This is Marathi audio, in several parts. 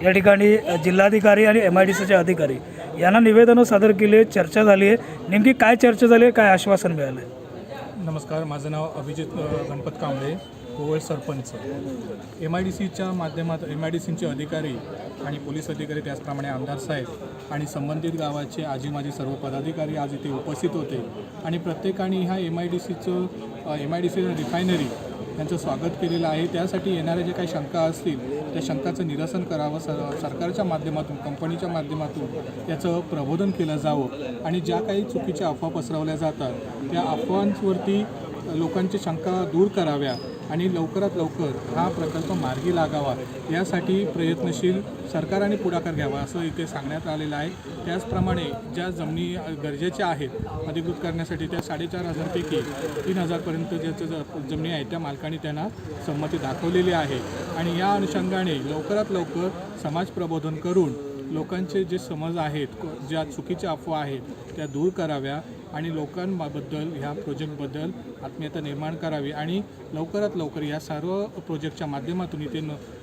या ठिकाणी जिल्हाधिकारी आणि MIDCचे अधिकारी यांना निवेदनं सादर केली आहे, चर्चा झाली आहे. नेमकी काय चर्चा झाली आहे, काय आश्वासन मिळालं आहे? नमस्कार, माझं नाव अभिजित गणपत कांबळे, कोवळ सरपंच. MIDCच्या माध्यमात MIDCचे अधिकारी आणि पोलीस अधिकारी, त्याचप्रमाणे आमदार साहेब आणि संबंधित गावाचे आजी माजी सर्व पदाधिकारी आज इथे उपस्थित होते आणि प्रत्येकाने ह्या MIDC रिफायनरी यांचं स्वागत केलेलं आहे. त्यासाठी येणाऱ्या जे काही शंका असतील त्या शंकाचं निरसन करावं, सरकारच्या माध्यमातून, कंपनीच्या माध्यमातून याचं प्रबोधन केलं जावं आणि ज्या काही चुकीच्या अफवा पसरवल्या जातात त्या अफवांवरती लोकांची शंका दूर कराव्या आणि लवकरात लवकर हा प्रकल्प मार्गी लागावा यासाठी प्रयत्नशील सरकारने पुढाकार घ्यावा असं इथे सांगण्यात आलेलं आहे. त्याचप्रमाणे ज्या जमिनी गरजेच्या आहेत अधिकृत करण्यासाठी त्या 4,500पैकी 3,000पर्यंत ज्याच्या जमिनी आहेत त्या मालकांनी त्यांना संमती दाखवलेली आहे आणि या अनुषंगाने लवकरात लवकर समाज प्रबोधन करून लोकांचे जे समज आहेत, ज्या चुकीच्या अफवा आहेत त्या दूर कराव्या आणि लोकांबद्दल ह्या प्रोजेक्टबद्दल आत्मीयता निर्माण करावी आणि लवकरात लवकर या सर्व प्रोजेक्टच्या माध्यमातून इथे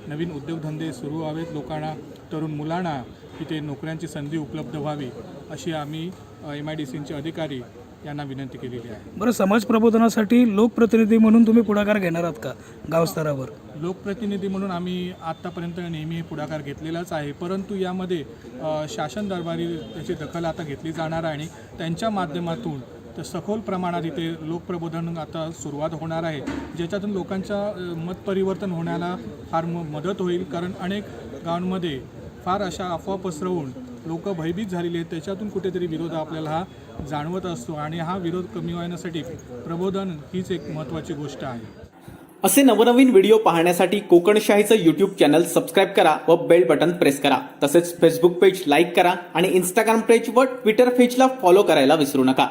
नवीन उद्योगधंदे सुरू व्हावेत, लोकांना, तरुण मुलांना इथे नोकऱ्यांची संधी उपलब्ध व्हावी अशी आम्ही MIDCचे अधिकारी यांना विनंती केलेली आहे. बरं, समाज प्रबोधनासाठी लोकप्रतिनिधी म्हणून तुम्ही पुढाकार घेणार आहात का गावस्तरावर? लोकप्रतिनिधी म्हणून आम्ही आत्तापर्यंत नेहमी पुढाकार घेतलेलाच आहे, परंतु यामध्ये शासन दरबारी त्याची दखल आता घेतली जाणार आहे आणि त्यांच्या माध्यमातून तर सखोल प्रमाणात इथे लोकप्रबोधन आता सुरुवात होणार आहे, ज्याच्यातून लोकांच्या मत परिवर्तन होण्याला फार मदत होईल. कारण अनेक गावांमध्ये फार अशा अफवा पसरवून लोक भयभीत झालेली आहेत, त्याच्यातून कुठेतरी विरोध आपल्याला हा जाणवत असतो आणि हा विरोध कमी होण्यासाठी प्रबोधन हीच एक महत्त्वाची गोष्ट आहे. असे नवनवीन व्हिडिओ पाहण्यासाठी कोकणशाहीचं यूट्यूब चॅनल सबस्क्राईब करा व बेल बटन प्रेस करा. तसेच फेसबुक पेज लाईक करा आणि इंस्टाग्राम पेज व ट्विटर पेजला फॉलो करायला विसरू नका.